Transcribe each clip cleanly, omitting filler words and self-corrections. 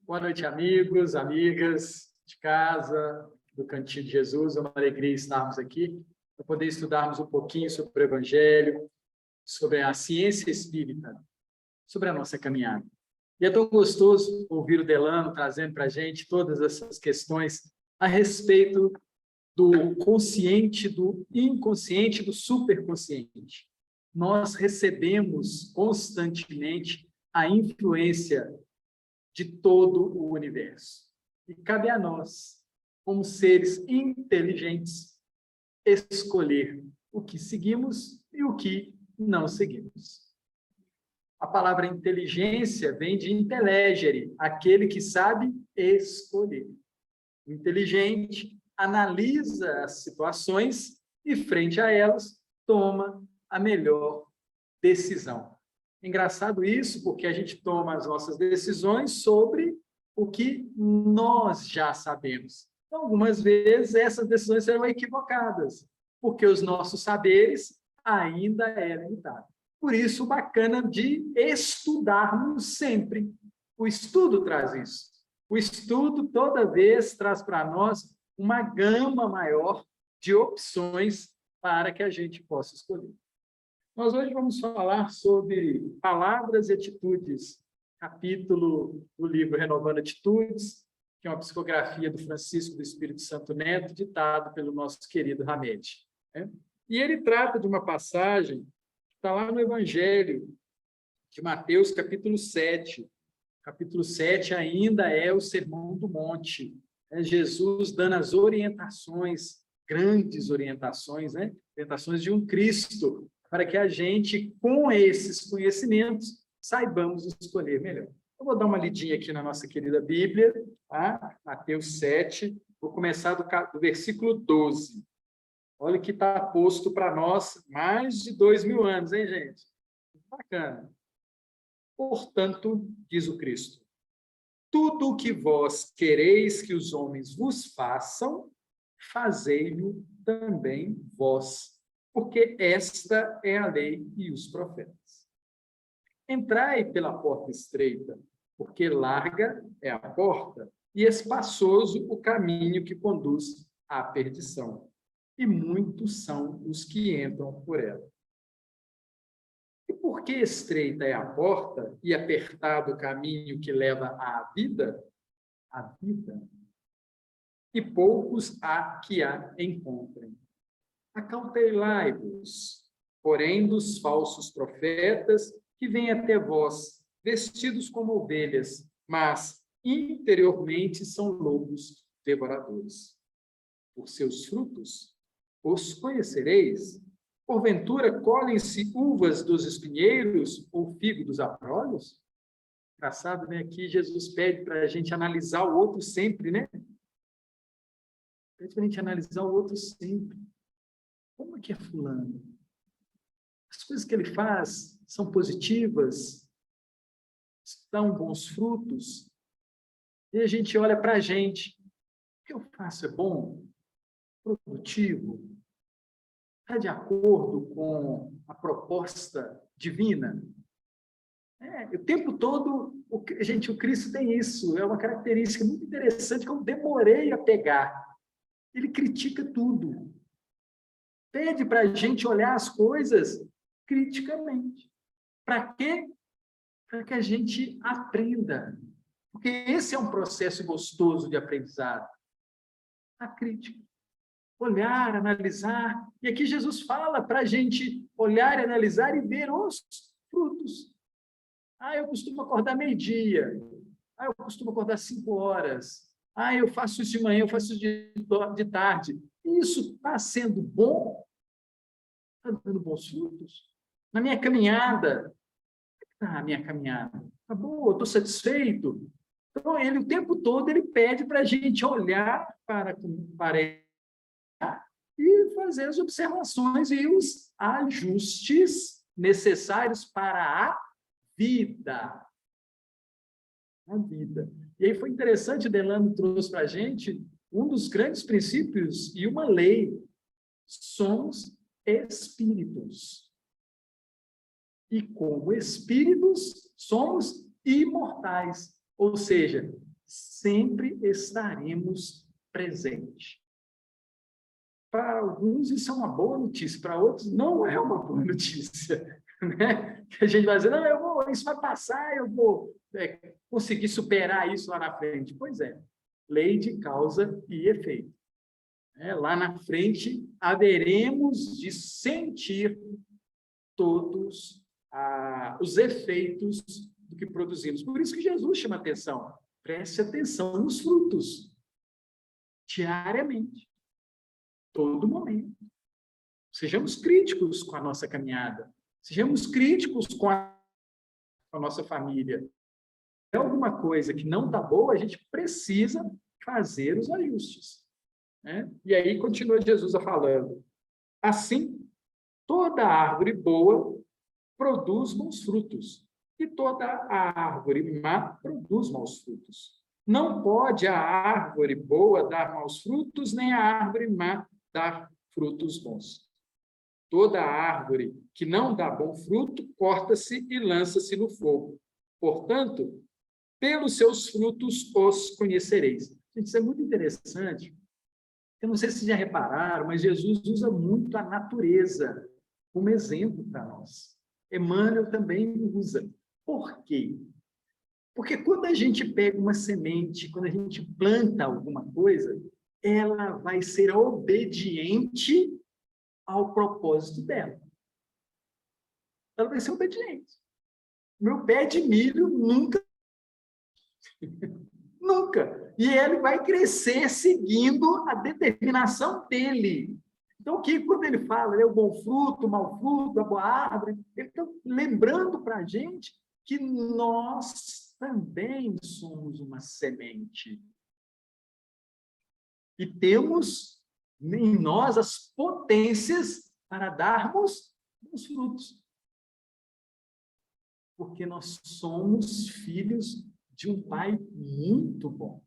Boa noite, amigos, amigas de casa, do Cantinho de Jesus. É uma alegria estarmos aqui para poder estudarmos um pouquinho sobre o Evangelho, sobre a ciência espírita, sobre a nossa caminhada. E é tão gostoso ouvir o Delano trazendo para a gente todas essas questões a respeito do consciente, do inconsciente, do superconsciente. Nós recebemos constantemente a influência de todo o universo. E cabe a nós, como seres inteligentes, escolher o que seguimos e o que não seguimos. A palavra inteligência vem de intellegere, aquele que sabe escolher. O inteligente analisa as situações e, frente a elas, toma a melhor decisão. Engraçado isso, porque a gente toma as nossas decisões sobre o que nós já sabemos. Então, algumas vezes, essas decisões serão equivocadas, porque os nossos saberes ainda é limitado. Por isso, o bacana de estudarmos sempre. O estudo traz isso. O estudo, toda vez, traz para nós uma gama maior de opções para que a gente possa escolher. Nós hoje vamos falar sobre palavras e atitudes, capítulo do livro Renovando Atitudes, que é uma psicografia do Francisco do Espírito Santo Neto, ditado pelo nosso querido Hamed. E ele trata de uma passagem que está lá no Evangelho de Mateus, capítulo 7. Capítulo 7 ainda é o Sermão do Monte. Jesus dando as orientações, grandes orientações, orientações de um Cristo, para que a gente, com esses conhecimentos, saibamos escolher melhor. Eu vou dar uma lidinha aqui na nossa querida Bíblia, tá? Mateus 7, vou começar do versículo 12. Olha que está posto para nós mais de 2000 anos, hein, gente? Bacana. Portanto, diz o Cristo, tudo o que vós quereis que os homens vos façam, fazei-o também vós, porque esta é a lei e os profetas. Entrai pela porta estreita, porque larga é a porta e espaçoso o caminho que conduz à perdição, e muitos são os que entram por ela. E por que estreita é a porta e apertado o caminho que leva à vida? A vida. E poucos há que a encontrem. Acautelai-vos, porém, dos falsos profetas que vêm até vós, vestidos como ovelhas, mas interiormente são lobos devoradores. Por seus frutos os conhecereis. Porventura, colhem-se uvas dos espinheiros ou figo dos abrolhos? Engraçado, né? Aqui Jesus pede para a gente analisar o outro sempre, né? Pede para a gente analisar o outro sempre. Como é que é fulano? As coisas que ele faz são positivas? Dão bons frutos? E a gente olha para a gente. O que eu faço é bom? Produtivo? Está de acordo com a proposta divina? O tempo todo, o Cristo tem isso. É uma característica muito interessante que eu demorei a pegar. Ele critica tudo. Pede para a gente olhar as coisas criticamente. Para quê? Para que a gente aprenda. Porque esse é um processo gostoso de aprendizado. A crítica. Olhar, analisar. E aqui Jesus fala para a gente olhar, analisar e ver os frutos. Eu costumo acordar meio-dia. Eu costumo acordar 5 horas. Eu faço isso de manhã, eu faço isso de tarde. Isso está sendo bom? Está dando bons frutos? Na minha caminhada, a minha caminhada está boa, estou satisfeito. Então, ele, o tempo todo, ele pede para a gente olhar para ele e fazer as observações e os ajustes necessários para a vida. A vida. E aí foi interessante, Delano trouxe para a gente um dos grandes princípios e uma lei. Somos espíritos. E como espíritos, somos imortais. Ou seja, sempre estaremos presentes. Para alguns isso é uma boa notícia, para outros não é uma boa notícia. Né? Que a gente vai dizer, não, isso vai passar, eu vou conseguir superar isso lá na frente. Pois é, lei de causa e efeito. Lá na frente, haveremos de sentir todos os efeitos do que produzimos. Por isso que Jesus chama atenção. Preste atenção nos frutos. Diariamente. Todo momento. Sejamos críticos com a nossa caminhada. Sejamos críticos com a nossa família. Se tem alguma coisa que não está boa, a gente precisa fazer os ajustes. Né? E aí continua Jesus falando. Assim, toda árvore boa produz bons frutos, e toda a árvore má produz maus frutos. Não pode a árvore boa dar maus frutos, nem a árvore má dar frutos bons. Toda árvore que não dá bom fruto, corta-se e lança-se no fogo. Portanto, pelos seus frutos os conhecereis. Gente, isso é muito interessante. Eu não sei se vocês já repararam, mas Jesus usa muito a natureza como exemplo para nós. Emmanuel também usa. Por quê? Porque quando a gente pega uma semente, quando a gente planta alguma coisa, ela vai ser obediente ao propósito dela. Ela vai ser obediente. Meu pé de milho nunca. Nunca. E ele vai crescer seguindo a determinação dele. Então, quando ele fala, o bom fruto, o mau fruto, a boa árvore, ele está lembrando para a gente que nós também somos uma semente. E temos em nós as potências para darmos os frutos. Porque nós somos filhos de um Pai muito bom.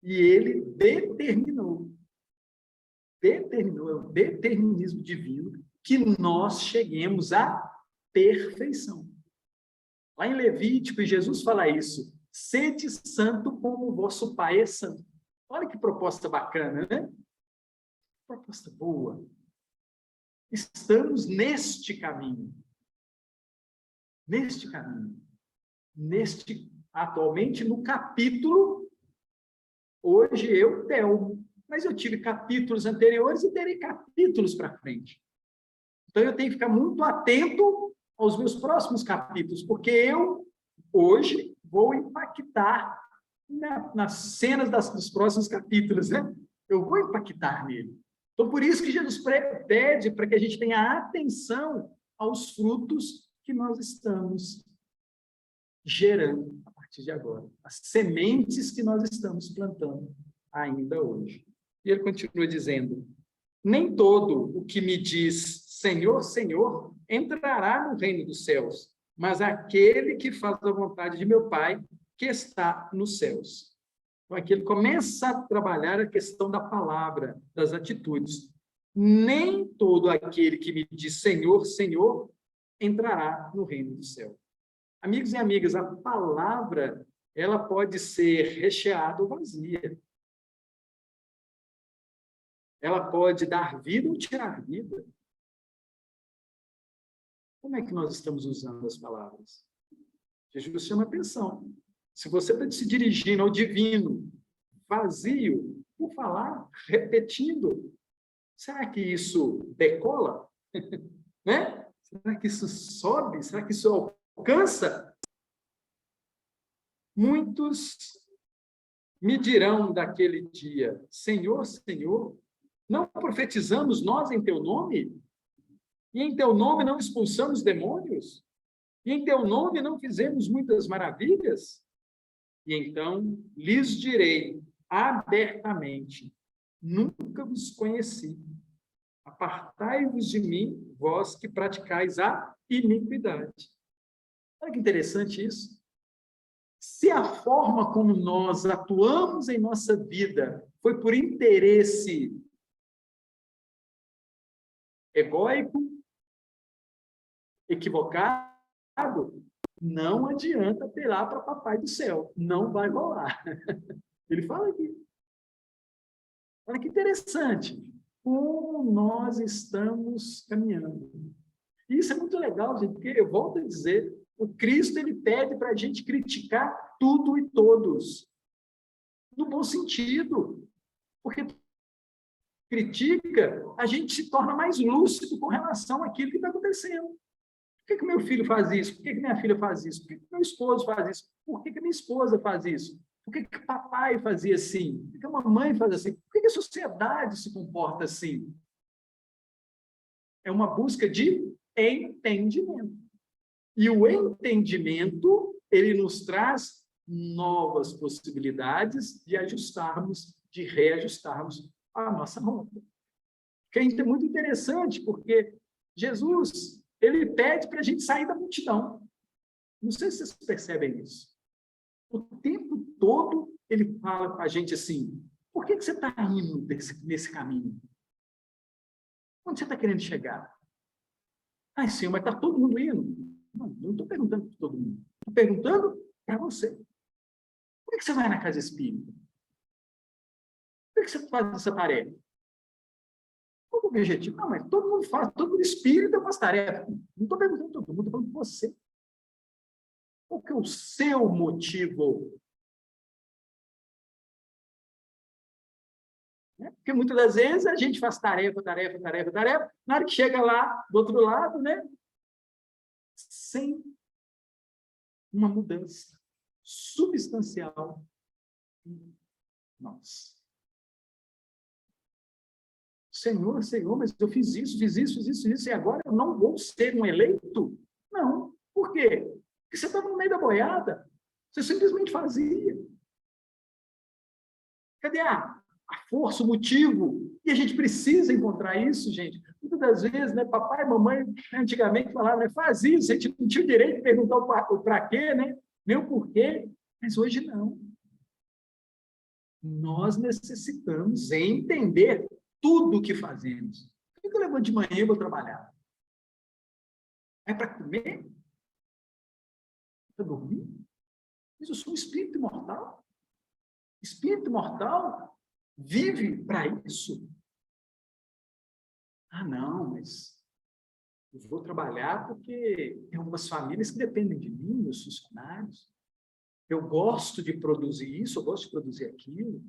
E ele determinou, é o determinismo divino, que nós cheguemos à perfeição. Lá em Levítico, Jesus fala isso, sede santo como o vosso Pai é santo. Olha que proposta bacana, né? Proposta boa. Estamos neste caminho. Atualmente, no capítulo, hoje eu, Thelmo, mas eu tive capítulos anteriores e terei capítulos para frente. Então, eu tenho que ficar muito atento aos meus próximos capítulos, porque eu, hoje, vou impactar nas cenas dos próximos capítulos, né? Eu vou impactar nele. Então, por isso que Jesus pede para que a gente tenha atenção aos frutos que nós estamos gerando a partir de agora. As sementes que nós estamos plantando ainda hoje. E ele continua dizendo, nem todo o que me diz Senhor, Senhor, entrará no reino dos céus, mas aquele que faz a vontade de meu Pai, que está nos céus. Então, aqui ele começa a trabalhar a questão da palavra, das atitudes. Nem todo aquele que me diz Senhor, Senhor, entrará no reino do céu. Amigos e amigas, a palavra, ela pode ser recheada ou vazia. Ela pode dar vida ou tirar vida. Como é que nós estamos usando as palavras? Jesus chama atenção. Se você está se dirigindo ao divino, vazio, por falar, repetindo, será que isso decola? Né? Será que isso sobe? Será que isso alcança? Muitos me dirão daquele dia, Senhor, Senhor, não profetizamos nós em teu nome? E em teu nome não expulsamos demônios? E em teu nome não fizemos muitas maravilhas? E então lhes direi abertamente, nunca vos conheci. Apartai-vos de mim, vós que praticais a iniquidade. Olha que interessante isso. Se a forma como nós atuamos em nossa vida foi por interesse egóico, equivocado, Não adianta apelar para papai do céu. Não vai rolar. Ele fala aqui. Olha que interessante. Como nós estamos caminhando. Isso é muito legal, gente, porque eu volto a dizer, o Cristo, ele pede para a gente criticar tudo e todos. No bom sentido. Porque critica, a gente se torna mais lúcido com relação àquilo que está acontecendo. Por que meu filho faz isso? Por que minha filha faz isso? Por que meu esposo faz isso? Por que minha esposa faz isso? Por que papai fazia assim? Por que a mamãe faz assim? Por que a sociedade se comporta assim? É uma busca de entendimento. E o entendimento, ele nos traz novas possibilidades de ajustarmos, de reajustarmos a nossa rota. Que é muito interessante, porque Jesus, ele pede para a gente sair da multidão. Não sei se vocês percebem isso. O tempo todo, ele fala para a gente assim, por que você está indo nesse caminho? Onde você está querendo chegar? Ah, Senhor, mas está todo mundo indo. Não estou perguntando para todo mundo. Estou perguntando para você. Por que você vai na casa espírita? Por que você faz essa tarefa? Qual é o objetivo? Não, mas todo mundo faz, todo mundo espírita faz tarefa. Não estou perguntando para todo mundo, estou falando para você. Qual que é o seu motivo? Porque muitas das vezes a gente faz tarefa, na hora que chega lá, do outro lado, né? Sem uma mudança substancial em nós. Senhor, mas eu fiz isso, e agora eu não vou ser um eleito? Não. Por quê? Porque você estava no meio da boiada. Você simplesmente fazia. Cadê a força, o motivo? E a gente precisa encontrar isso, gente. Muitas das vezes, né, papai e mamãe, antigamente falavam, né, faz isso, a gente não tinha o direito de perguntar o para quê, né? Nem o porquê. Mas hoje não. Nós necessitamos entender tudo o que fazemos. Por que eu levanto de manhã e vou trabalhar? É para comer? Para dormir? Mas eu sou um espírito imortal. Espírito imortal vive para isso? Ah, não, mas eu vou trabalhar porque tem algumas famílias que dependem de mim, meus funcionários. Eu gosto de produzir isso, eu gosto de produzir aquilo.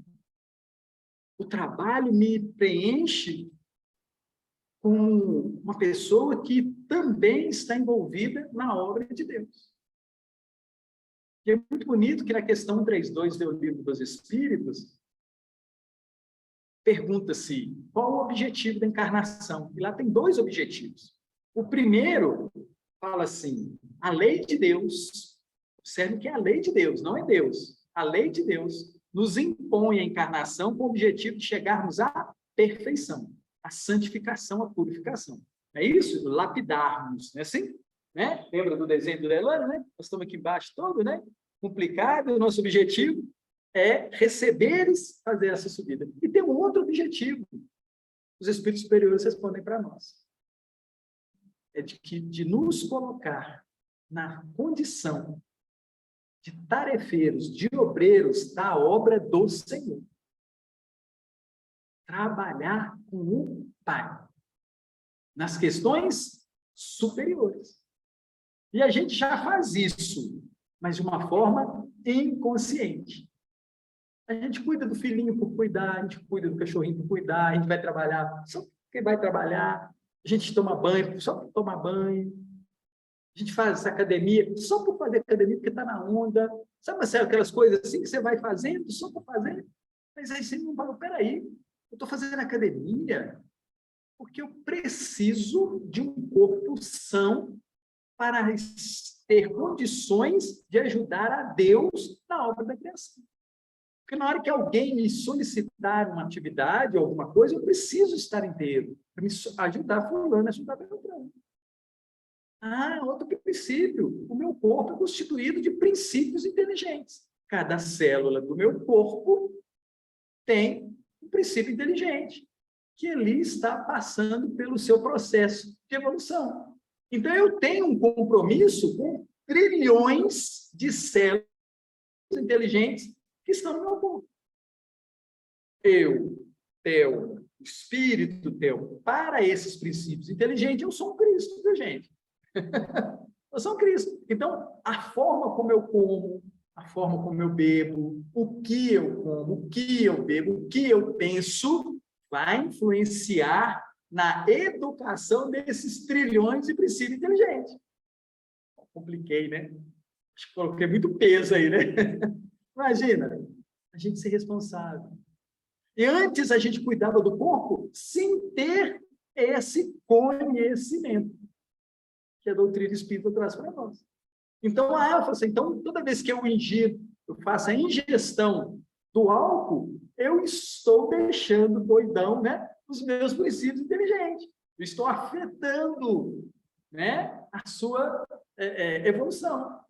O trabalho me preenche com uma pessoa que também está envolvida na obra de Deus. E é muito bonito que na questão 3.2 do Livro dos Espíritos, pergunta-se qual o objetivo da encarnação. E lá tem 2 objetivos. O primeiro fala assim, a lei de Deus, observe que é a lei de Deus, não é Deus. A lei de Deus nos impõe a encarnação com o objetivo de chegarmos à perfeição, à santificação, à purificação. É isso? Lapidarmos, não é assim? Né? Lembra do desenho do Delano, né? Nós estamos aqui embaixo todo, né? Complicado, o nosso objetivo é receberes, fazer essa subida. E tem um outro objetivo. Os espíritos superiores respondem para nós. É de nos colocar na condição de tarefeiros, de obreiros da obra do Senhor. Trabalhar com o Pai. Nas questões superiores. E a gente já faz isso, mas de uma forma inconsciente. A gente cuida do filhinho por cuidar, a gente cuida do cachorrinho por cuidar, a gente vai trabalhar só porque vai trabalhar, a gente toma banho só por tomar banho, a gente faz academia só por fazer academia, porque está na onda. Sabe aquelas coisas assim que você vai fazendo só por fazer? Mas aí você não fala, peraí, eu estou fazendo academia porque eu preciso de um corpo são para ter condições de ajudar a Deus na obra da criação. Porque na hora que alguém me solicitar uma atividade, alguma coisa, eu preciso estar inteiro para me ajudar fulano, ajudar Beltrano. Ah, outro princípio. O meu corpo é constituído de princípios inteligentes. Cada célula do meu corpo tem um princípio inteligente, que ali está passando pelo seu processo de evolução. Então, eu tenho um compromisso com trilhões de células inteligentes que estão no meu corpo. Eu, teu, espírito teu, para esses princípios inteligentes, eu sou um Cristo, viu, gente? Eu sou um Cristo. Então, a forma como eu como, a forma como eu bebo, o que eu como, o que eu bebo, o que eu penso, vai influenciar na educação desses trilhões de princípios inteligentes. Compliquei, né? Acho que coloquei muito peso aí, né? Imagina, a gente ser responsável. E antes a gente cuidava do corpo sem ter esse conhecimento que a doutrina espírita traz para nós. Então, eu falo assim, então, toda vez que eu ingiro, eu faço a ingestão do álcool, eu estou deixando doidão, né, os meus princípios inteligentes. Eu estou afetando, né, a sua evolução.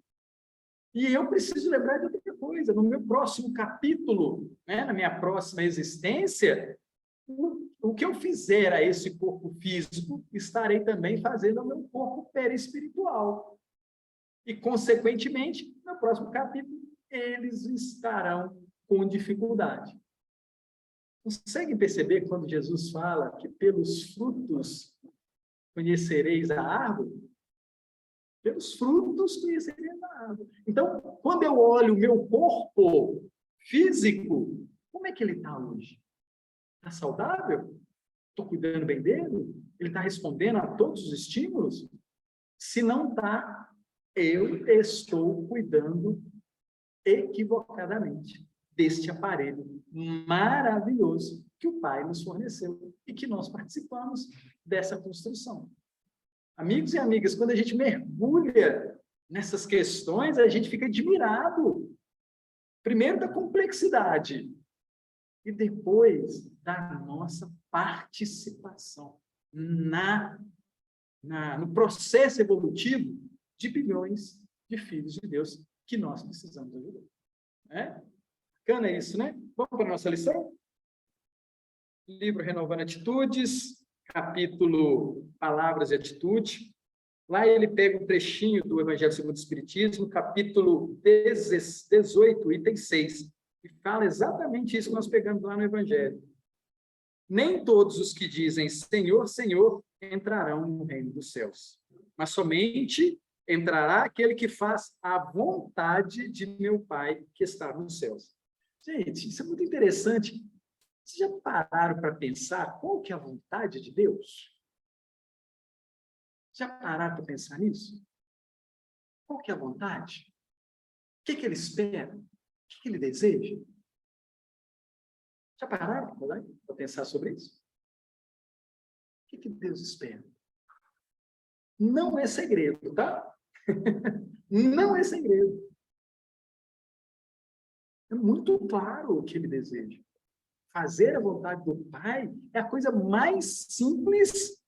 E eu preciso lembrar de outra coisa. No meu próximo capítulo, né, na minha próxima existência, o que eu fizer a esse corpo físico, estarei também fazendo ao meu corpo perispiritual. E, consequentemente, no próximo capítulo, eles estarão com dificuldade. Conseguem perceber quando Jesus fala que pelos frutos conhecereis a árvore? Pelos frutos conhecereis a árvore. Então, quando eu olho o meu corpo físico, como é que ele está hoje? Está saudável? Estou cuidando bem dele? Ele está respondendo a todos os estímulos? Se não está, eu estou cuidando equivocadamente deste aparelho maravilhoso que o Pai nos forneceu e que nós participamos dessa construção. Amigos e amigas, quando a gente mergulha nessas questões, a gente fica admirado. Primeiro da complexidade e depois da nossa participação no processo evolutivo de bilhões de filhos de Deus que nós precisamos ajudar. Bacana isso, né? Vamos para a nossa lição? Livro Renovando Atitudes, capítulo Palavras e Atitude. Lá ele pega um trechinho do Evangelho segundo o Espiritismo, capítulo 18, item 6, e fala exatamente isso que nós pegamos lá no Evangelho. Nem todos os que dizem Senhor, Senhor, entrarão no reino dos céus, mas somente entrará aquele que faz a vontade de meu Pai que está nos céus. Gente, isso é muito interessante. Vocês já pararam para pensar qual que é a vontade de Deus? Já pararam para pensar nisso? Qual que é a vontade? O que ele espera? O que ele deseja? Já pararam para pensar sobre isso? O que Deus espera? Não é segredo, tá? Não é segredo. É muito claro o que ele deseja. Fazer a vontade do Pai é a coisa mais simples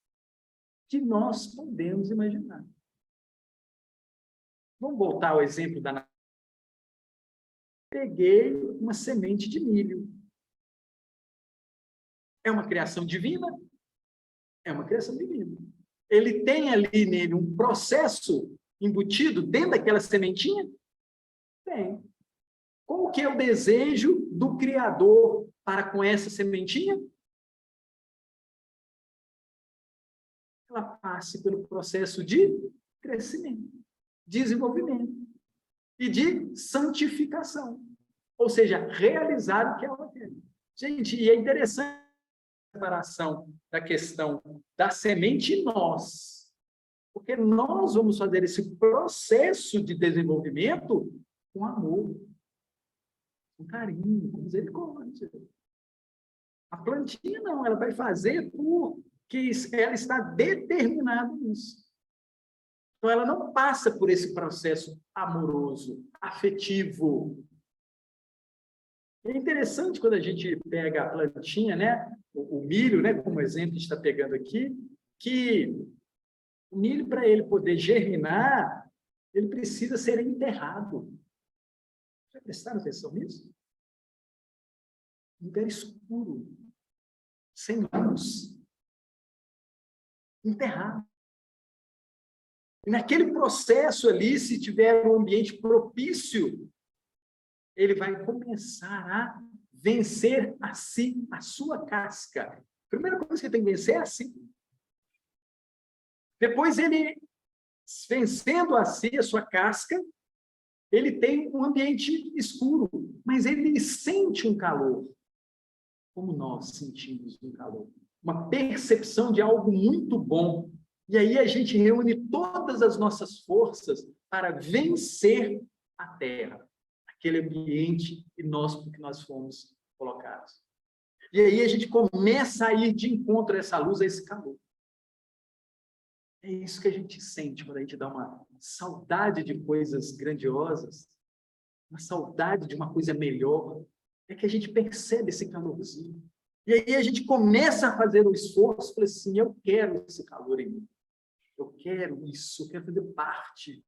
que nós podemos imaginar. Vamos voltar ao exemplo da... Peguei uma semente de milho. É uma criação divina? É uma criação divina. Ele tem ali nele um processo embutido dentro daquela sementinha? Tem. Qual que é o desejo do Criador para com essa sementinha? Ela passe pelo processo de crescimento, desenvolvimento e de santificação. Ou seja, realizar o que ela quer. Gente, e é interessante a separação da questão da semente e nós. Porque nós vamos fazer esse processo de desenvolvimento com amor, com carinho, com misericórdia. A plantinha não, ela vai fazer porque ela está determinada nisso. Então, ela não passa por esse processo amoroso, afetivo. É interessante quando a gente pega a plantinha, né? O milho, né? Como exemplo que a gente está pegando aqui, que o milho, para ele poder germinar, ele precisa ser enterrado. Já prestaram atenção nisso? Um lugar escuro, sem luz, enterrado. E naquele processo ali, se tiver um ambiente propício, ele vai começar a vencer a si, a sua casca. A primeira coisa que ele tem que vencer é a si. Depois ele, vencendo a si, a sua casca, ele tem um ambiente escuro, mas ele sente um calor, como nós sentimos um calor. Uma percepção de algo muito bom. E aí a gente reúne todas as nossas forças para vencer a terra, aquele ambiente inóspito que nós fomos colocados. E aí a gente começa a ir de encontro a essa luz, a esse calor. É isso que a gente sente quando a gente dá uma saudade de coisas grandiosas, uma saudade de uma coisa melhor, é que a gente percebe esse calorzinho. E aí a gente começa a fazer o esforço, fala assim, eu quero esse calor em mim. Eu quero isso, eu quero fazer parte.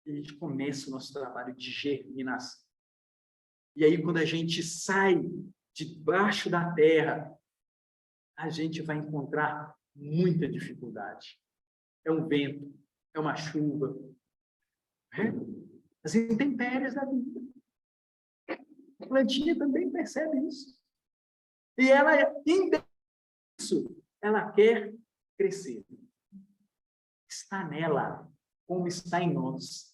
E a gente começa o nosso trabalho de germinação. E aí, quando a gente sai debaixo da terra, a gente vai encontrar muita dificuldade. É um vento, é uma chuva, as intempéries da vida. A plantinha também percebe isso. E ela, isso, ela quer crescer. Está nela, como está em nós.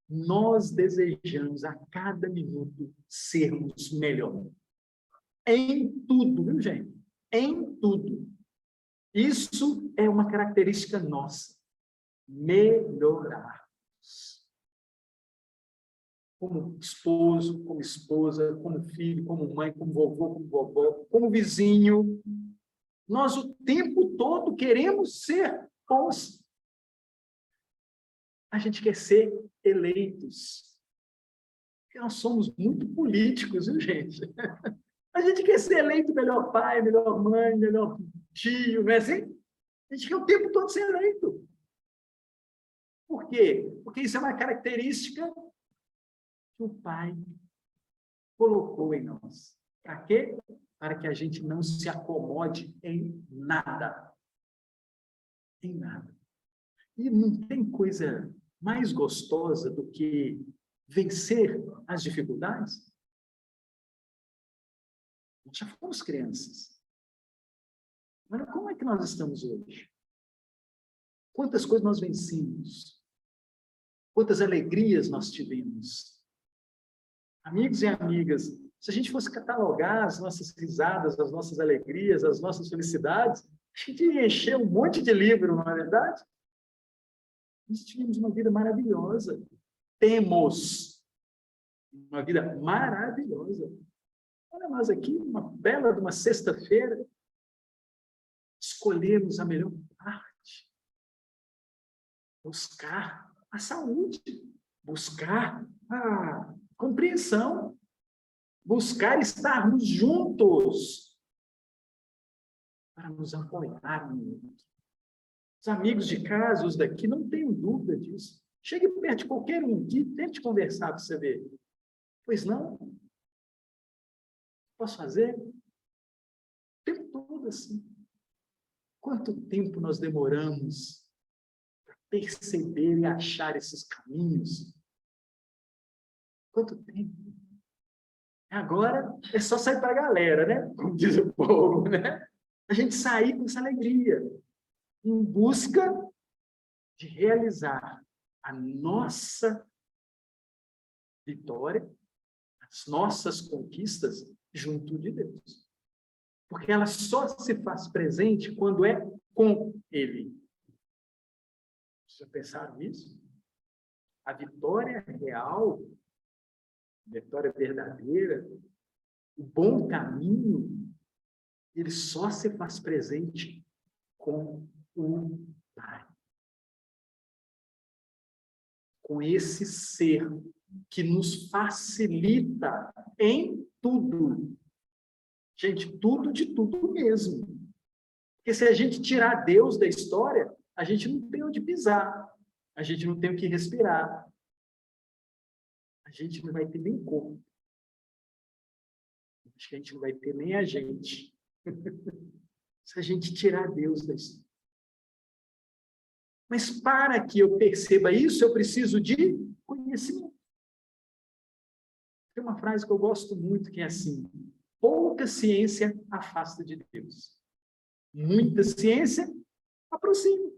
Nós desejamos a cada minuto sermos melhor. Em tudo, viu, gente? Em tudo. Isso é uma característica nossa. Melhorar. Como esposo, como esposa, como filho, como mãe, como vovô, como vovó, como vizinho. Nós o tempo todo queremos ser bons. A gente quer ser eleitos. Porque nós somos muito políticos, viu, gente? A gente quer ser eleito melhor pai, melhor mãe, melhor tio, não é assim? A gente quer o tempo todo ser eleito. Por quê? Porque isso é uma característica que o Pai colocou em nós. Para quê? Para que a gente não se acomode em nada. Em nada. E não tem coisa mais gostosa do que vencer as dificuldades? Nós já fomos crianças. Agora, como é que nós estamos hoje? Quantas coisas nós vencemos? Quantas alegrias nós tivemos? Amigos e amigas, se a gente fosse catalogar as nossas risadas, as nossas alegrias, as nossas felicidades, a gente ia encher um monte de livro, não é verdade? Nós tivemos uma vida maravilhosa. Temos uma vida maravilhosa. Olha nós aqui, uma bela de uma sexta-feira, escolhemos a melhor parte. Buscar a saúde, buscar a compreensão, buscar estarmos juntos para nos apoiar no mundo. Os amigos de casa, os daqui, não tenham dúvida disso. Chegue perto de qualquer um aqui, tente conversar para você ver. Pois não? Posso fazer? O tempo todo assim. Quanto tempo nós demoramos para perceber e achar esses caminhos? Quanto tempo? Agora é só sair para a galera, né? Como diz o povo, né? A gente sair com essa alegria, em busca de realizar a nossa vitória, as nossas conquistas junto de Deus. Porque ela só se faz presente quando é com Ele. Vocês já pensaram nisso? A vitória real, a vitória verdadeira, o bom caminho, ele só se faz presente com o Pai. Com esse ser que nos facilita em tudo. Gente, tudo de tudo mesmo. Porque se a gente tirar Deus da história, a gente não tem onde pisar. A gente não tem o que respirar. A gente não vai ter nem corpo. Acho que a gente não vai ter nem a gente. Se a gente tirar Deus da história. Mas para que eu perceba isso, eu preciso de conhecimento. Tem uma frase que eu gosto muito, que é assim: pouca ciência afasta de Deus. Muita ciência aproxima.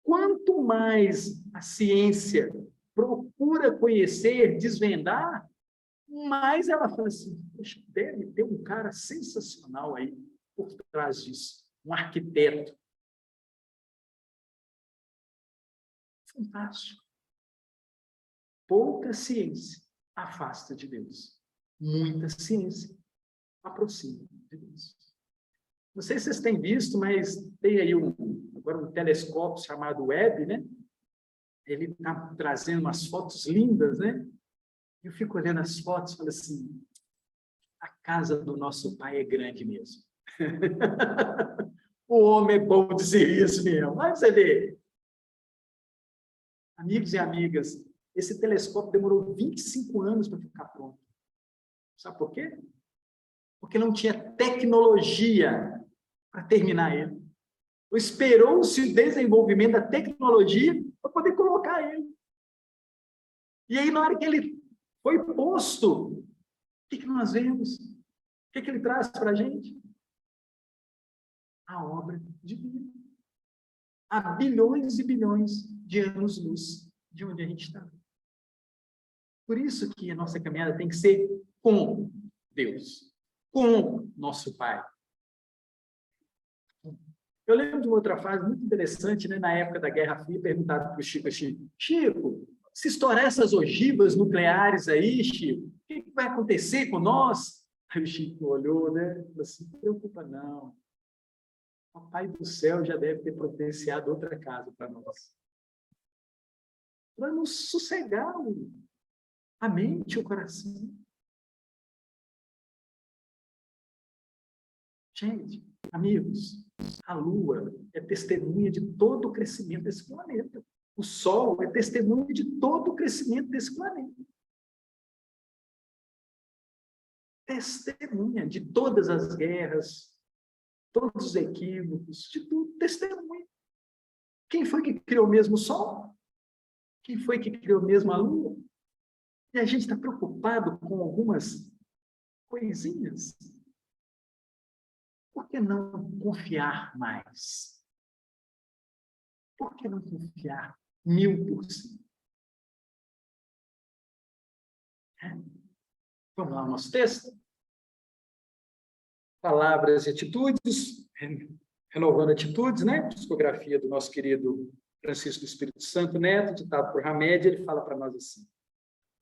Quanto mais a ciência procura conhecer, desvendar, mais ela fala assim: poxa, deve ter um cara sensacional aí por trás disso, um arquiteto. Fantástico. Pouca ciência afasta de Deus. Muita ciência aproxima de Deus. Não sei se vocês têm visto, mas tem aí agora um telescópio chamado Webb, né? Ele está trazendo umas fotos lindas, né? Eu fico olhando as fotos e falo assim: a casa do nosso pai é grande mesmo. O homem é bom dizer isso mesmo. Vai você ver. Amigos e amigas, esse telescópio demorou 25 anos para ficar pronto. Sabe por quê? Porque não tinha tecnologia para terminar ele. Esperou-se o desenvolvimento da tecnologia para poder colocar ele. E aí, na hora que ele foi posto, o que nós vemos? O que ele traz para a gente? A obra de Deus. Há bilhões e bilhões de anos-luz de onde a gente está. Por isso que a nossa caminhada tem que ser com Deus, com nosso Pai. Eu lembro de uma outra frase muito interessante, né? Na época da Guerra Fria, perguntaram para o Chico assim: Chico, se estourar essas ogivas nucleares aí, Chico, o que vai acontecer com nós? Aí o Chico olhou, né? Falou assim: não se preocupa não. O Pai do céu já deve ter providenciado outra casa para nós. Para nos sossegar a mente, o coração. Gente, amigos, a Lua é testemunha de todo o crescimento desse planeta. O Sol é testemunha de todo o crescimento desse planeta. Testemunha de todas as guerras, todos os equívocos, de tudo, testemunha. Quem foi que criou mesmo o Sol? Quem foi que criou mesmo a Lua? E a gente está preocupado com algumas coisinhas. Por que não confiar mais? Por que não confiar 1000%? Vamos lá, o nosso texto? Palavras e atitudes, renovando atitudes, né? Psicografia do nosso querido Francisco do Espírito Santo Neto, ditado por Hamed, ele fala para nós assim: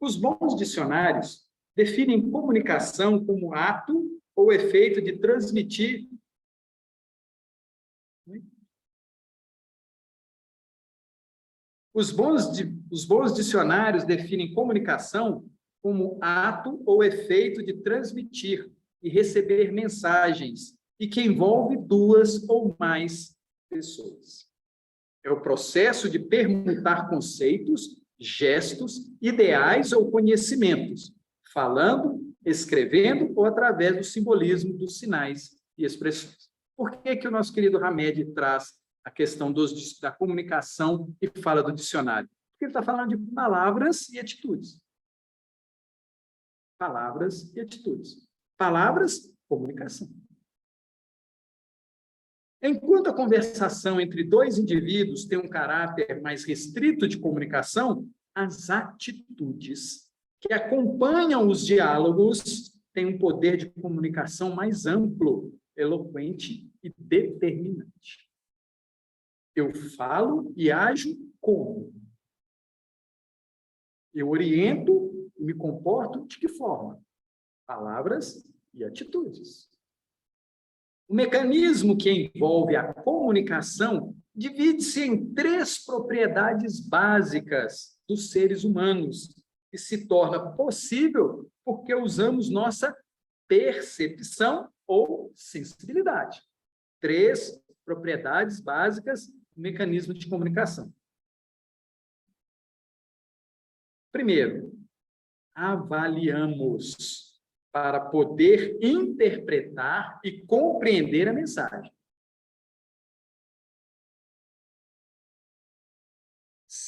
os bons dicionários definem comunicação como ato ou efeito de transmitir. Os bons dicionários definem comunicação como ato ou efeito de transmitir e receber mensagens, e que envolve duas ou mais pessoas. É o processo de permutar conceitos, gestos, ideais ou conhecimentos, falando, escrevendo ou através do simbolismo dos sinais e expressões. Por que o nosso querido Hamed traz a questão da comunicação e fala do dicionário? Porque ele está falando de palavras e atitudes. Palavras e atitudes. Palavras, comunicação. Enquanto a conversação entre dois indivíduos tem um caráter mais restrito de comunicação, as atitudes que acompanham os diálogos têm um poder de comunicação mais amplo, eloquente e determinante. Eu falo e ajo como? Eu oriento e me comporto de que forma? Palavras e atitudes. O mecanismo que envolve a comunicação divide-se em 3 propriedades básicas dos seres humanos, e se torna possível porque usamos nossa percepção ou sensibilidade. 3 propriedades básicas do mecanismo de comunicação. Primeiro, avaliamos para poder interpretar e compreender a mensagem.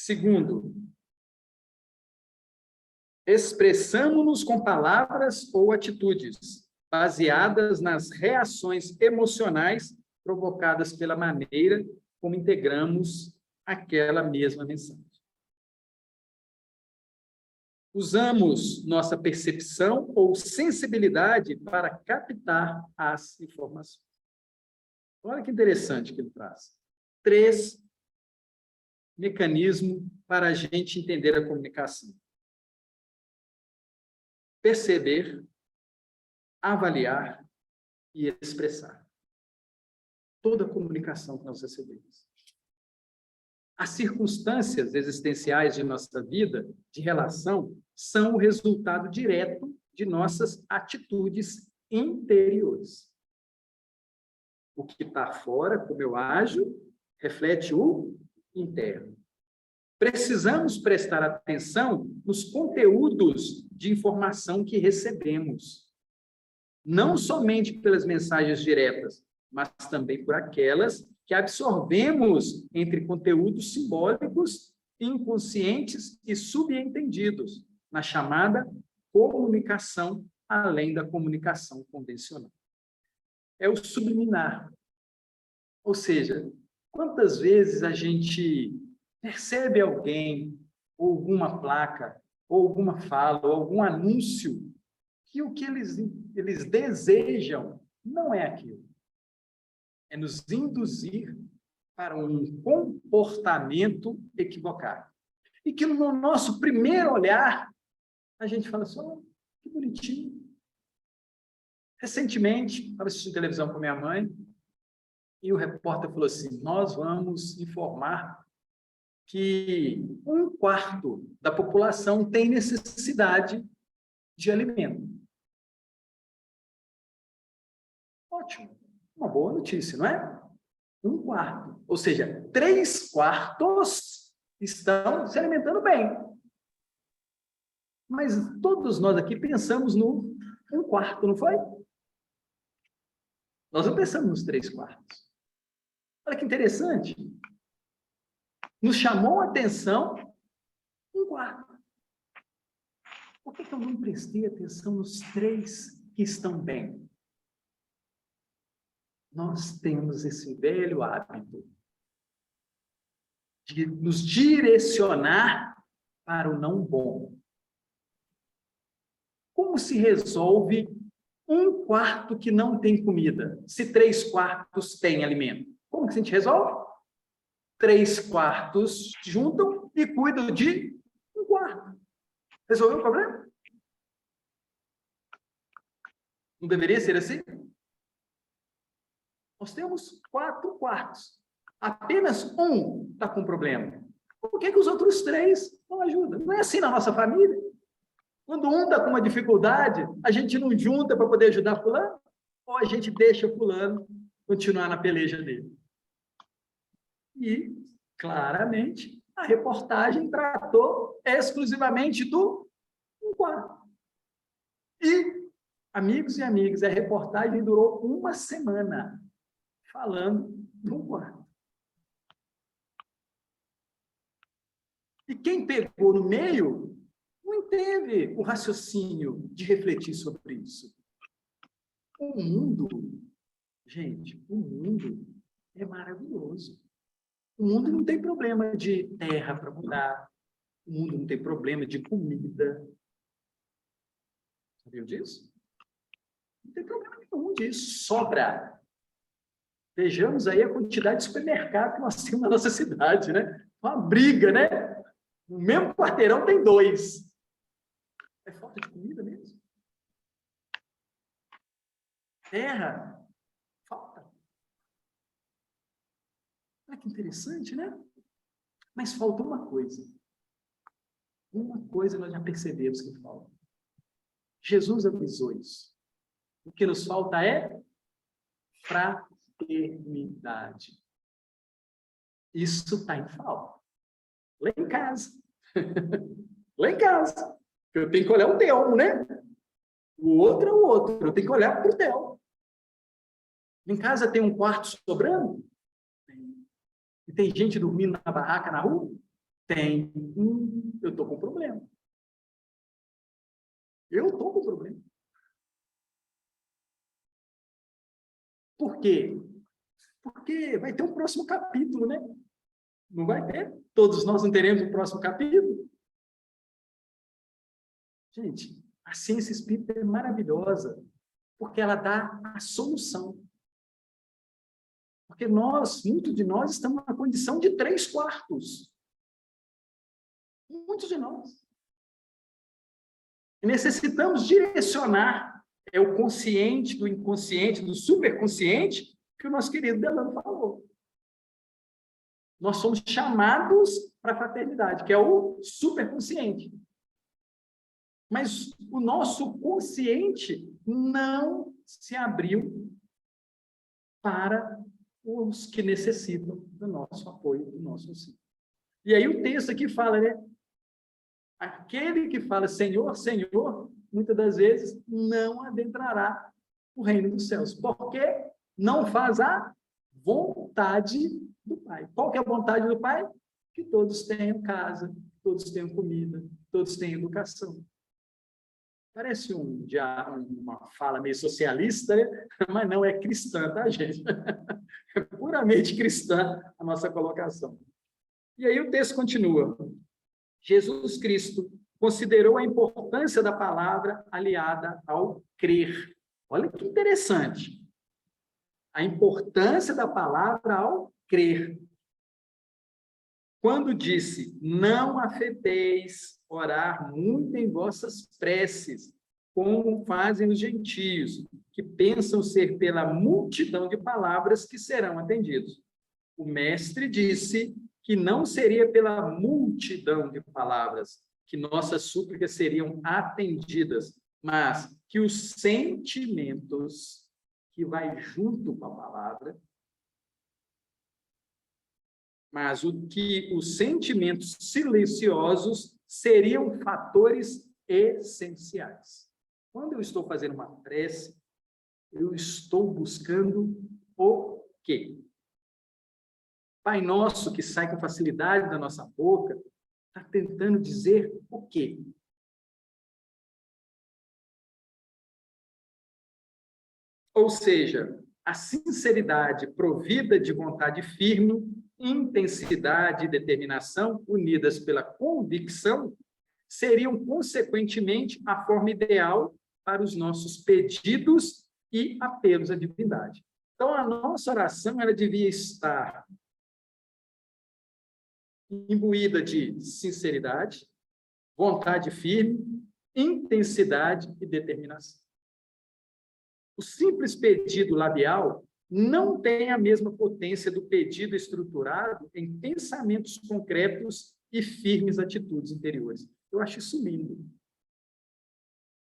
Segundo, expressamo-nos com palavras ou atitudes baseadas nas reações emocionais provocadas pela maneira como integramos aquela mesma mensagem. Usamos nossa percepção ou sensibilidade para captar as informações. Olha que interessante que ele traz. 3 mecanismos para a gente entender a comunicação. Perceber, avaliar e expressar. Toda a comunicação que nós recebemos. As circunstâncias existenciais de nossa vida, de relação, são o resultado direto de nossas atitudes interiores. O que está fora, como eu ajo, reflete o interno. Precisamos prestar atenção nos conteúdos de informação que recebemos. Não somente pelas mensagens diretas, mas também por aquelas que absorvemos entre conteúdos simbólicos, inconscientes e subentendidos, na chamada comunicação além da comunicação convencional. É o subliminar. Ou seja, quantas vezes a gente percebe alguém, ou alguma placa, ou alguma fala, ou algum anúncio, que o que eles desejam não é aquilo. É nos induzir para um comportamento equivocado. E que no nosso primeiro olhar, a gente fala assim, oh, que bonitinho. Recentemente, estava assistindo televisão com minha mãe, e o repórter falou assim, nós vamos informar que 1/4 da população tem necessidade de alimento. Ótimo, uma boa notícia, não é? 1/4, ou seja, 3/4 estão se alimentando bem. Mas todos nós aqui pensamos no 1/4, não foi? Nós não pensamos nos 3/4. Olha que interessante. Nos chamou a atenção 1/4. Por que eu não prestei atenção nos 3 que estão bem? Nós temos esse velho hábito de nos direcionar para o não bom. Como se resolve 1/4 que não tem comida, se 3/4 têm alimento? Como que a gente resolve? 3/4 juntam e cuidam de 1/4. Resolveu o problema? Não deveria ser assim? Nós temos 4/4. Apenas um está com problema. Por que os outros 3 não ajudam? Não é assim na nossa família? Quando um está com uma dificuldade, a gente não junta para poder ajudar fulano? Ou a gente deixa fulano continuar na peleja dele? E, claramente, a reportagem tratou exclusivamente do 1/4. E, amigos e amigas, a reportagem durou 1 semana falando do 1/4. E quem pegou no meio não teve o raciocínio de refletir sobre isso. O mundo, gente, o mundo é maravilhoso. O mundo não tem problema de terra para mudar. O mundo não tem problema de comida. Sabiam disso? Não tem problema nenhum disso. Sobra. Vejamos aí a quantidade de supermercado que nós temos na nossa cidade, né? Uma briga, né? No mesmo quarteirão tem 2. É falta de comida mesmo? Terra? Falta. Olha que interessante, né? Mas falta uma coisa. Uma coisa nós já percebemos que falta. Jesus avisou isso. O que nos falta é fraternidade. Isso está em falta. Lá em casa. Lá em casa. Eu tenho que olhar o Telmo, né? O outro é o outro. Eu tenho que olhar para o Telmo. Em casa tem um quarto sobrando? E tem gente dormindo na barraca na rua? tem, eu estou com problema. Eu estou com problema. Por quê? Porque vai ter um próximo capítulo, né? Não vai ter? Todos nós não teremos o próximo capítulo? Gente, a ciência espírita é maravilhosa, porque ela dá a solução. Porque muitos de nós, estamos na condição de 3/4. Muitos de nós. E necessitamos direcionar o consciente do inconsciente, do superconsciente, que o nosso querido Delano falou. Nós somos chamados para a fraternidade, que é o superconsciente. Mas o nosso consciente não se abriu para os que necessitam do nosso apoio, do nosso auxílio. E aí o texto aqui fala, né? Aquele que fala Senhor, Senhor, muitas das vezes não adentrará o reino dos céus, porque não faz a vontade do Pai. Qual que é a vontade do Pai? Que todos tenham casa, todos tenham comida, todos tenham educação. Parece uma fala meio socialista, né? Mas não é cristã, tá, gente? É puramente cristã a nossa colocação. E aí o texto continua. Jesus Cristo considerou a importância da palavra aliada ao crer. Olha que interessante. A importância da palavra ao crer. Quando disse, não afeteis orar muito em vossas preces, como fazem os gentios, que pensam ser pela multidão de palavras que serão atendidos. O mestre disse que não seria pela multidão de palavras que nossas súplicas seriam atendidas, mas que os sentimentos que vai junto com a palavra, mas os sentimentos silenciosos seriam fatores essenciais. Quando eu estou fazendo uma prece, eu estou buscando o quê? Pai Nosso, que sai com facilidade da nossa boca, está tentando dizer o quê? Ou seja, a sinceridade provida de vontade firme, intensidade e determinação, unidas pela convicção, seriam, consequentemente, a forma ideal para os nossos pedidos e apelos à divindade. Então, a nossa oração ela devia estar imbuída de sinceridade, vontade firme, intensidade e determinação. O simples pedido labial não tem a mesma potência do pedido estruturado em pensamentos concretos e firmes atitudes interiores. Eu acho isso lindo.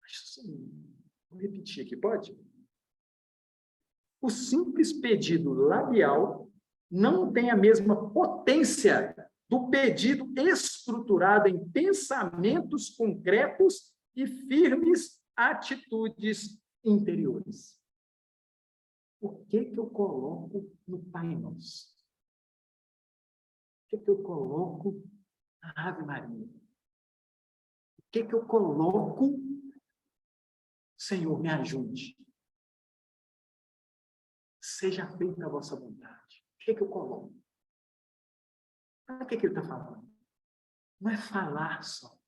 Acho isso lindo. Vou repetir aqui, pode? O simples pedido labial não tem a mesma potência do pedido estruturado em pensamentos concretos e firmes atitudes interiores. Por que eu coloco no Pai Nosso? Por que eu coloco na Ave Maria? Por que eu coloco, Senhor, me ajude? Seja feita a vossa vontade. Por que eu coloco? Para que ele está falando? Não é falar só.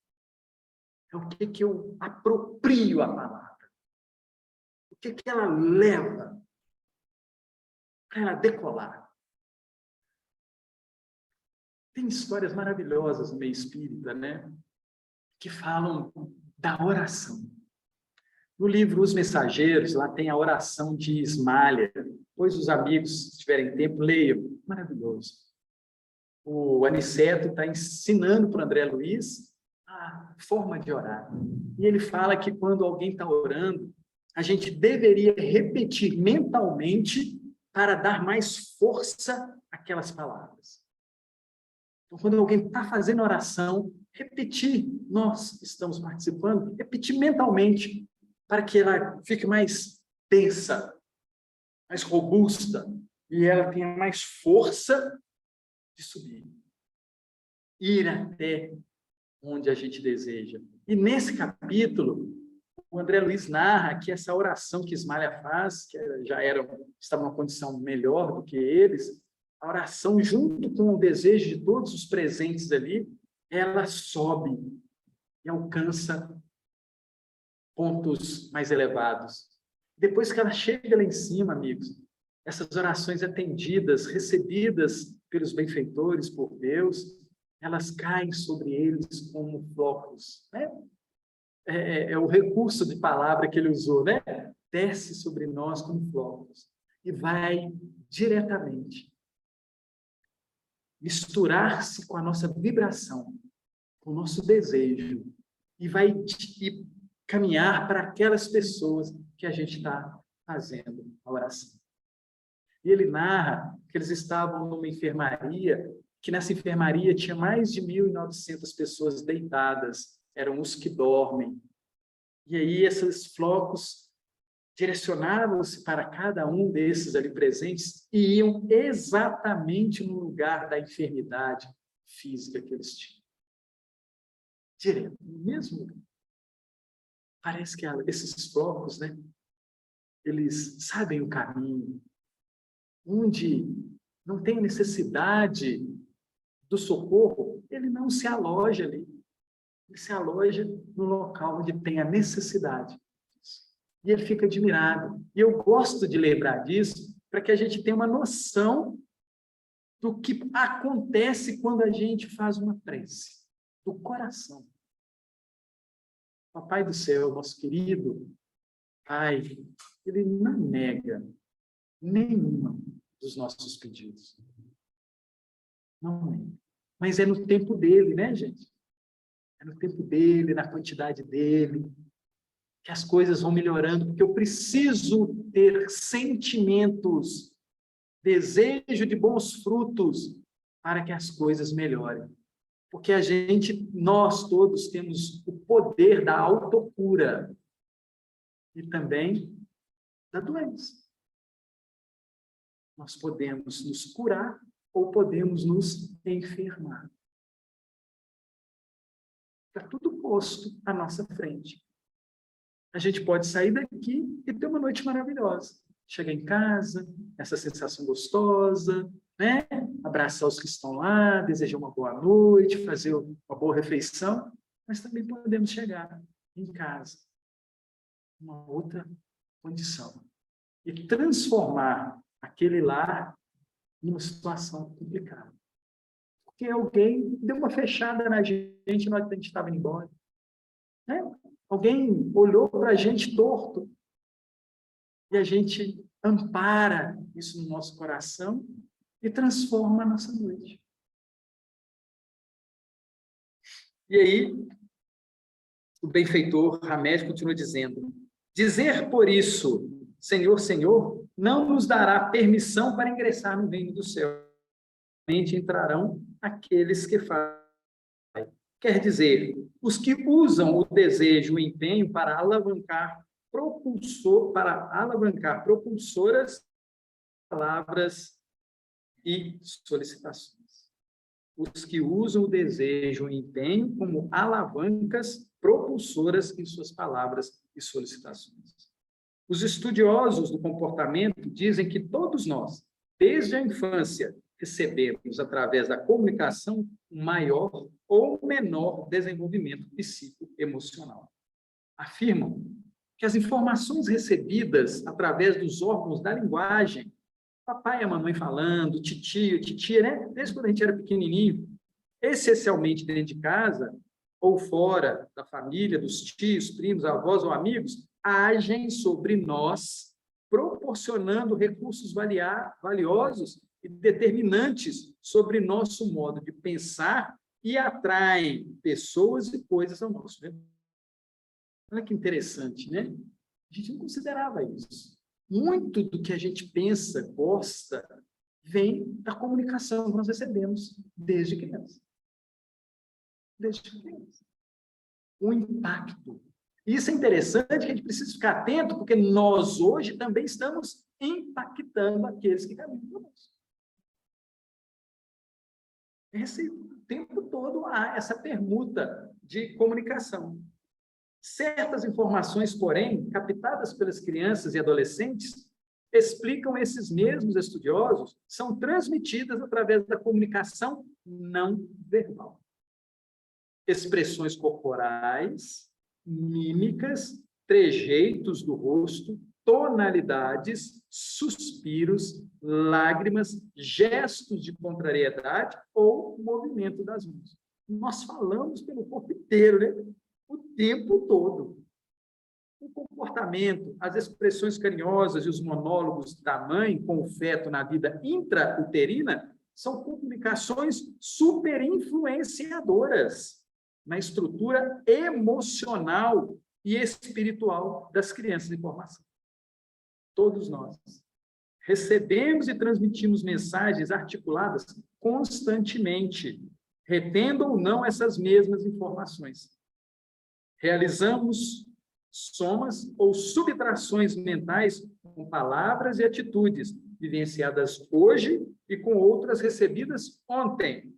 É o que eu aproprio a palavra. O que ela leva para ela decolar. Tem histórias maravilhosas no meio espírita, né? Que falam da oração. No livro Os Mensageiros, lá tem a oração de Ismália. Pois os amigos, se tiverem tempo, leiam. Maravilhoso. O Aniceto está ensinando para o André Luiz a forma de orar. E ele fala que quando alguém está orando, a gente deveria repetir mentalmente para dar mais força àquelas palavras. Então, quando alguém está fazendo oração, repetir, nós estamos participando, repetir mentalmente, para que ela fique mais densa, mais robusta, e ela tenha mais força de subir. ir até onde a gente deseja. E nesse capítulo, o André Luiz narra que essa oração que Ismael faz, que estava numa condição melhor do que eles, a oração, junto com o desejo de todos os presentes ali, ela sobe e alcança pontos mais elevados. Depois que ela chega lá em cima, amigos, essas orações atendidas, recebidas pelos benfeitores, por Deus, elas caem sobre eles como flocos, né? É o recurso de palavra que ele usou, né? Desce sobre nós como flocos e vai diretamente misturar-se com a nossa vibração, com o nosso desejo, e vai caminhar para aquelas pessoas que a gente está fazendo a oração. E ele narra que eles estavam numa enfermaria, que nessa enfermaria tinha mais de 1.900 pessoas deitadas, eram os que dormem. E aí esses flocos direcionavam-se para cada um desses ali presentes e iam exatamente no lugar da enfermidade física que eles tinham. Direto, no mesmo lugar. Parece que esses flocos, né, eles sabem o caminho, onde não tem necessidade do socorro, ele não se aloja ali. Ele se aloja no local onde tem a necessidade. E ele fica admirado. E eu gosto de lembrar disso para que a gente tenha uma noção do que acontece quando a gente faz uma prece, do coração. Papai do céu, nosso querido Pai, ele não nega nenhum dos nossos pedidos. Não nega. Mas é no tempo dele, né, gente? É no tempo dele, na quantidade dele, que as coisas vão melhorando, porque eu preciso ter sentimentos, desejo de bons frutos, para que as coisas melhorem. Porque nós todos temos o poder da autocura e também da doença. Nós podemos nos curar ou podemos nos enfermar. Está tudo posto à nossa frente. A gente pode sair daqui e ter uma noite maravilhosa. Chegar em casa, essa sensação gostosa, né? Abraçar os que estão lá, desejar uma boa noite, fazer uma boa refeição, mas também podemos chegar em casa, uma outra condição, e transformar aquele lar numa situação complicada. Porque alguém deu uma fechada na gente na hora que a gente estava indo embora. Né? Alguém olhou para a gente torto e a gente ampara isso no nosso coração e transforma a nossa noite. E aí, o benfeitor Hamed continua dizendo: dizer por isso, Senhor, Senhor, não nos dará permissão para ingressar no reino do céu. Somente entrarão aqueles que fazem. Quer dizer, os que usam o desejo e o empenho para alavancar propulsoras palavras e solicitações. Os que usam o desejo e o empenho como alavancas propulsoras em suas palavras e solicitações. Os estudiosos do comportamento dizem que todos nós, desde a infância, recebemos, através da comunicação, um maior ou menor desenvolvimento psicoemocional. Afirmam que as informações recebidas através dos órgãos da linguagem, papai e a mamãe falando, titio, titia, né? Desde quando a gente era pequenininho, essencialmente dentro de casa, ou fora da família, dos tios, primos, avós ou amigos, agem sobre nós, proporcionando recursos valiosos e determinantes sobre nosso modo de pensar e atraem pessoas e coisas ao nosso redor. Olha que interessante, né? A gente não considerava isso. Muito do que a gente pensa, gosta, vem da comunicação que nós recebemos desde criança. Desde criança. O impacto. Isso é interessante, que a gente precisa ficar atento, porque nós hoje também estamos impactando aqueles que caminham conosco. É recíproco. tempo todo há essa permuta de comunicação. Certas informações, porém, captadas pelas crianças e adolescentes, explicam esses mesmos estudiosos, são transmitidas através da comunicação não verbal. Expressões corporais, mímicas, trejeitos do rosto, tonalidades, suspiros, lágrimas, gestos de contrariedade ou movimento das mãos. Nós falamos pelo corpo inteiro, né? O tempo todo. O comportamento, as expressões carinhosas e os monólogos da mãe com o feto na vida intrauterina são comunicações superinfluenciadoras na estrutura emocional e espiritual das crianças em formação. Todos nós recebemos e transmitimos mensagens articuladas constantemente, retendo ou não essas mesmas informações. Realizamos somas ou subtrações mentais com palavras e atitudes vivenciadas hoje e com outras recebidas ontem,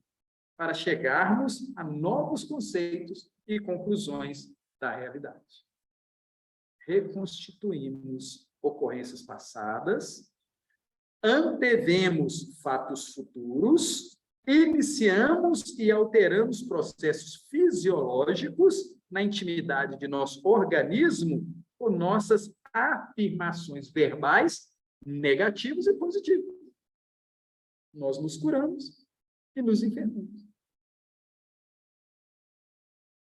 para chegarmos a novos conceitos e conclusões da realidade. Reconstituímos ocorrências passadas, antevemos fatos futuros, iniciamos e alteramos processos fisiológicos na intimidade de nosso organismo por nossas afirmações verbais negativas e positivas. Nós nos curamos e nos enfermamos.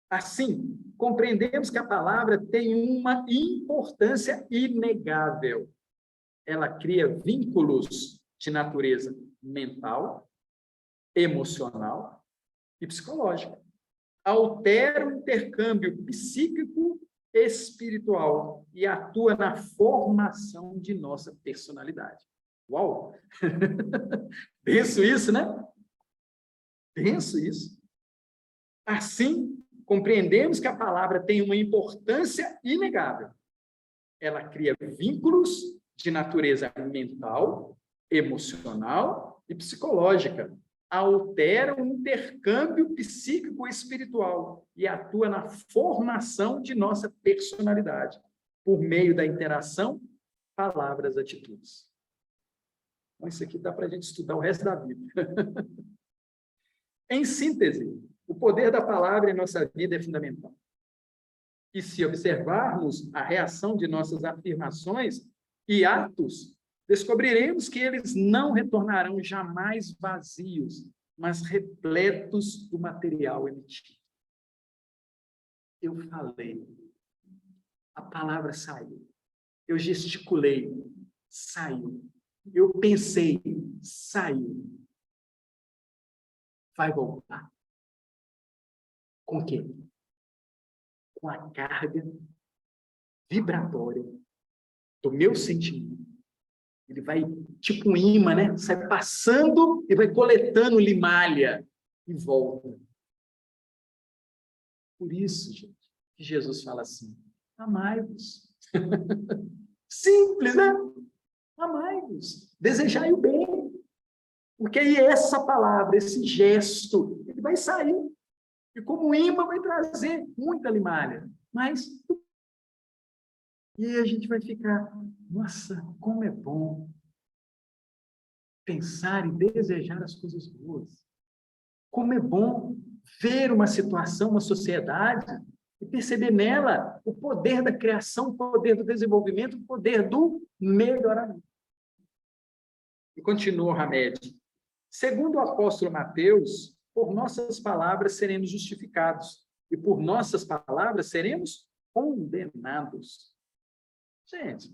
Assim, compreendemos que a palavra tem uma importância inegável. Ela cria vínculos de natureza mental, emocional e psicológica. Altera o intercâmbio psíquico espiritual e atua na formação de nossa personalidade. Uau! Penso isso, né? Penso isso. Assim, compreendemos que a palavra tem uma importância inegável. Ela cria vínculos de natureza mental, emocional e psicológica. Altera o intercâmbio psíquico espiritual e atua na formação de nossa personalidade, por meio da interação, palavras, atitudes. Então, isso aqui dá para a gente estudar o resto da vida. Em síntese, o poder da palavra em nossa vida é fundamental. E se observarmos a reação de nossas afirmações e atos, descobriremos que eles não retornarão jamais vazios, mas repletos do material emitido. Eu falei, a palavra saiu. Eu gesticulei, saiu. Eu pensei, saiu. Vai voltar. Com o quê? Com a carga vibratória do meu sentimento. Ele vai, tipo um imã, né? Sai passando e vai coletando limalha e volta. Por isso, gente, que Jesus fala assim, amai-vos. Simples, né? Amai-vos. Desejai o bem. Porque aí essa palavra, esse gesto, ele vai sair. E como o imã vai trazer muita limalha. Mas, e aí a gente vai ficar, nossa, como é bom pensar e desejar as coisas boas. Como é bom ver uma situação, uma sociedade, e perceber nela o poder da criação, o poder do desenvolvimento, o poder do melhoramento. E continua Hamed. Segundo o apóstolo Mateus, por nossas palavras seremos justificados, e por nossas palavras seremos condenados. Gente,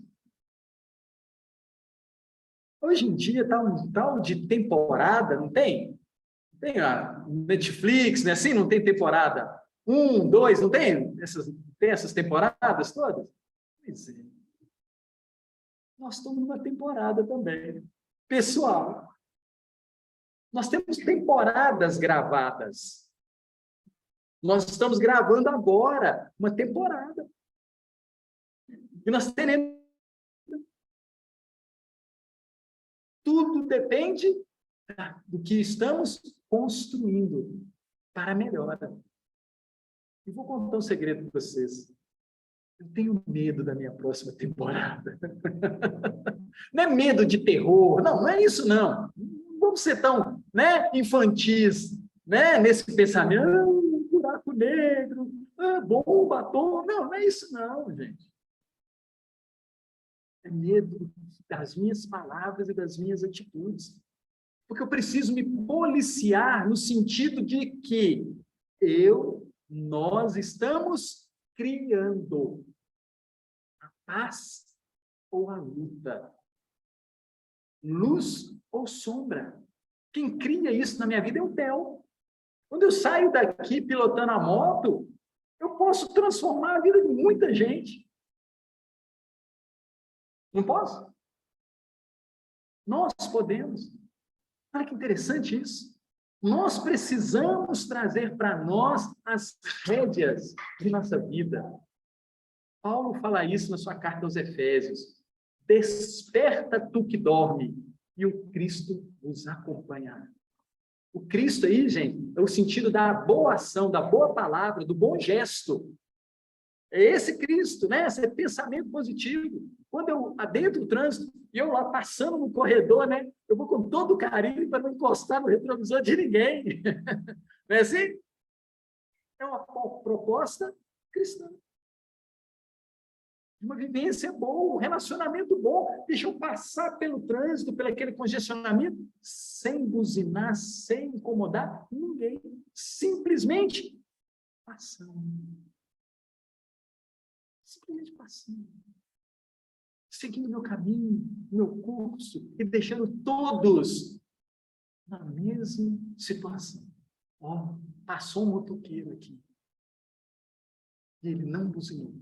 hoje em dia está um tal de temporada, não tem? Tem a Netflix, né? Assim, não tem temporada 1, 2, não tem? Tem essas temporadas todas? Pois é. Nós estamos numa temporada também. Pessoal, nós temos temporadas gravadas. Nós estamos gravando agora uma temporada. E nós teremos. Tudo depende do que estamos construindo para a melhora. E vou contar um segredo para vocês. Eu tenho medo da minha próxima temporada. Não é medo de terror, não é isso, não. Não vamos ser tão, infantis, nesse pensamento, buraco negro, bomba, atômica. Não é isso, não, gente. É medo das minhas palavras e das minhas atitudes. Porque eu preciso me policiar no sentido de que nós estamos criando a paz ou a luta, luz ou sombra. Quem cria isso na minha vida é o Theo. Quando eu saio daqui pilotando a moto, eu posso transformar a vida de muita gente. Não posso? Nós podemos. Olha que interessante isso. Nós precisamos trazer para nós as rédeas de nossa vida. Paulo fala isso na sua carta aos Efésios. Desperta tu que dorme, e o Cristo vos acompanhará. O Cristo aí, gente, é o sentido da boa ação, da boa palavra, do bom gesto. É esse Cristo, esse pensamento positivo. Quando eu adentro o trânsito e eu lá passando no corredor, eu vou com todo carinho para não encostar no retrovisor de ninguém. Não é assim? É uma proposta cristã. Uma vivência boa, um relacionamento bom. Deixa eu passar pelo trânsito, pelo aquele congestionamento, sem buzinar, sem incomodar ninguém. Simplesmente passando. Simplesmente passando. Seguindo meu caminho, meu curso, e deixando todos na mesma situação. Passou um motoqueiro aqui. E ele não buzinou.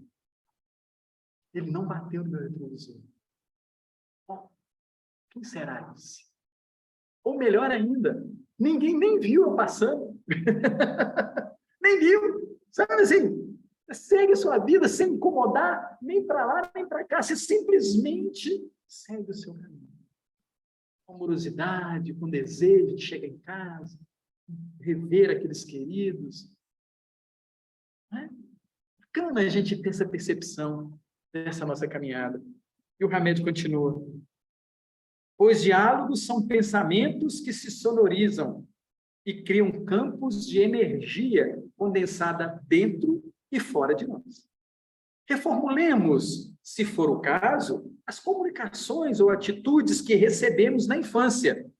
Ele não bateu no meu retrovisor. Quem será esse? Ou melhor ainda, ninguém nem viu eu passando. Nem viu. Sabe assim? Segue a sua vida sem incomodar nem para lá, nem para cá. Você simplesmente segue o seu caminho. Com amorosidade, com desejo de chegar em casa, rever aqueles queridos. Bacana a gente ter essa percepção dessa nossa caminhada. E o Hamed continua. Os diálogos são pensamentos que se sonorizam e criam campos de energia condensada dentro e fora de nós. Reformulemos, se for o caso, as comunicações ou atitudes que recebemos na infância.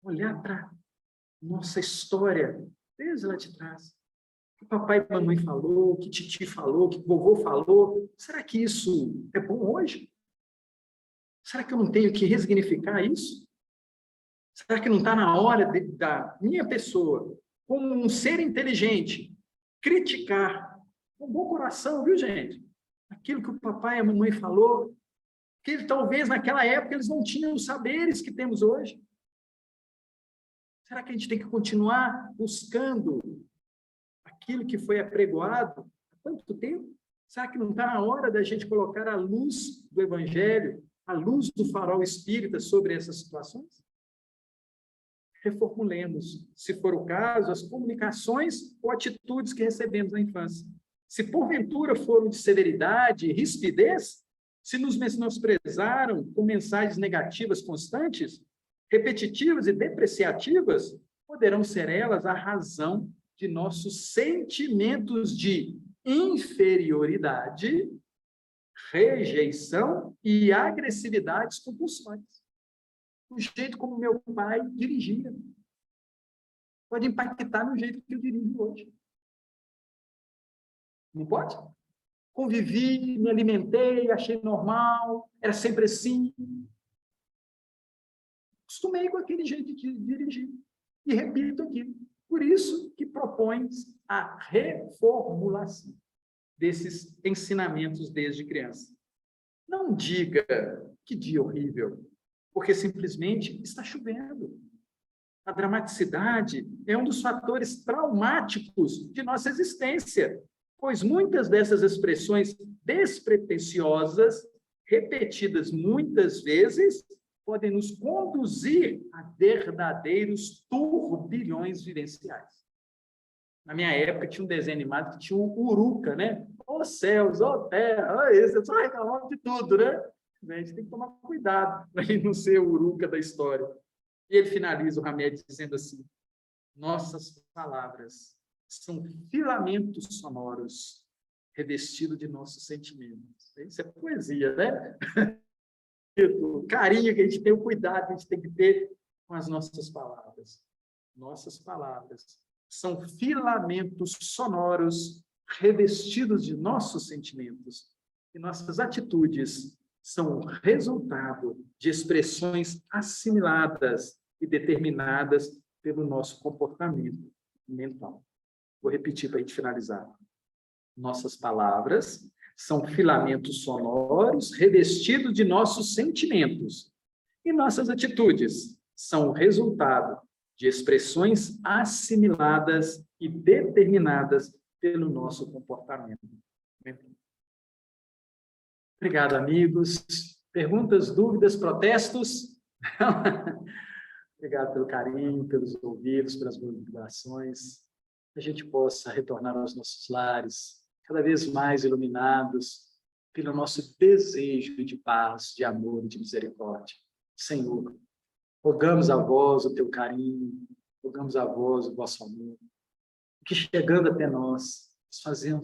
Olhar para nossa história, desde lá de trás. O que papai e mamãe falou, o que titi falou, o que vovô falou. Será que isso é bom hoje? Será que eu não tenho que ressignificar isso? Será que não está na hora da minha pessoa, como um ser inteligente, criticar com bom coração, viu, gente? Aquilo que o papai e a mamãe falou, que talvez naquela época eles não tinham os saberes que temos hoje. Será que a gente tem que continuar buscando aquilo que foi apregoado há tanto tempo? Será que não está na hora da gente colocar a luz do Evangelho, a luz do farol espírita sobre essas situações? Reformulemos, se for o caso, as comunicações ou atitudes que recebemos na infância. Se porventura foram de severidade e rispidez, se nos menosprezaram com mensagens negativas constantes, repetitivas e depreciativas, poderão ser elas a razão de nossos sentimentos de inferioridade, rejeição e agressividades compulsórias. O jeito como meu pai dirigia pode impactar no jeito que eu dirijo hoje. Não pode? Convivi, me alimentei, achei normal, era sempre assim. Acostumei com aquele jeito de dirigir. E repito aqui. Por isso que propõe a reformulação desses ensinamentos desde criança. Não diga que dia horrível, porque simplesmente está chovendo. A dramaticidade é um dos fatores traumáticos de nossa existência, pois muitas dessas expressões despretensiosas, repetidas muitas vezes, podem nos conduzir a verdadeiros turbilhões vivenciais. Na minha época, tinha um desenho animado que tinha um Uruca, né? Ó céus, ó terra, ó isso, eu só reclamava de tudo, né? A gente tem que tomar cuidado para não ser o Uruca da história. E ele finaliza o Hamed dizendo assim: nossas palavras são filamentos sonoros revestidos de nossos sentimentos. Isso é poesia, né? O carinho que a gente tem, o cuidado que a gente tem que ter com as nossas palavras. Nossas palavras são filamentos sonoros revestidos de nossos sentimentos. E nossas atitudes são o resultado de expressões assimiladas e determinadas pelo nosso comportamento mental. Vou repetir para a gente finalizar. Nossas palavras são filamentos sonoros revestidos de nossos sentimentos. E nossas atitudes são o resultado de expressões assimiladas e determinadas pelo nosso comportamento. Obrigado, amigos. Perguntas, dúvidas, protestos? Obrigado pelo carinho, pelos ouvidos, pelas boas vibrações. Que a gente possa retornar aos nossos lares, cada vez mais iluminados pelo nosso desejo de paz, de amor e de misericórdia. Senhor, rogamos a vós o teu carinho, rogamos a vós o vosso amor, que chegando até nós,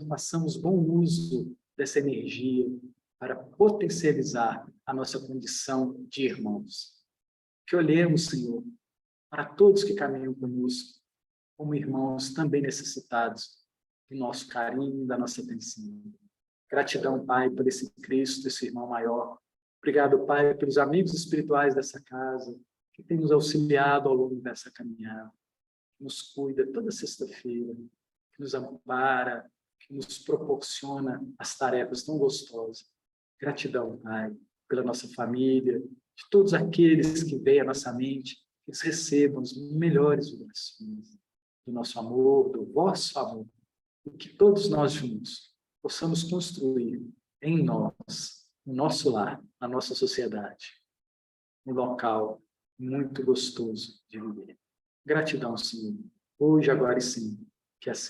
façamos bom uso dessa energia para potencializar a nossa condição de irmãos. Que olhemos, Senhor, para todos que caminham conosco, como irmãos também necessitados do nosso carinho, da nossa atenção. Gratidão, Pai, por esse Cristo, esse irmão maior. Obrigado, Pai, pelos amigos espirituais dessa casa, que tem nos auxiliado ao longo dessa caminhada, que nos cuida toda sexta-feira, que nos ampara, que nos proporciona as tarefas tão gostosas. Gratidão, Pai, pela nossa família, de todos aqueles que veem à nossa mente, que eles recebam as melhores vibrações do nosso amor, do vosso amor, e que todos nós juntos possamos construir em nós, no nosso lar, na nossa sociedade, um local muito gostoso de viver. Gratidão, Senhor, hoje, agora e sempre, que assim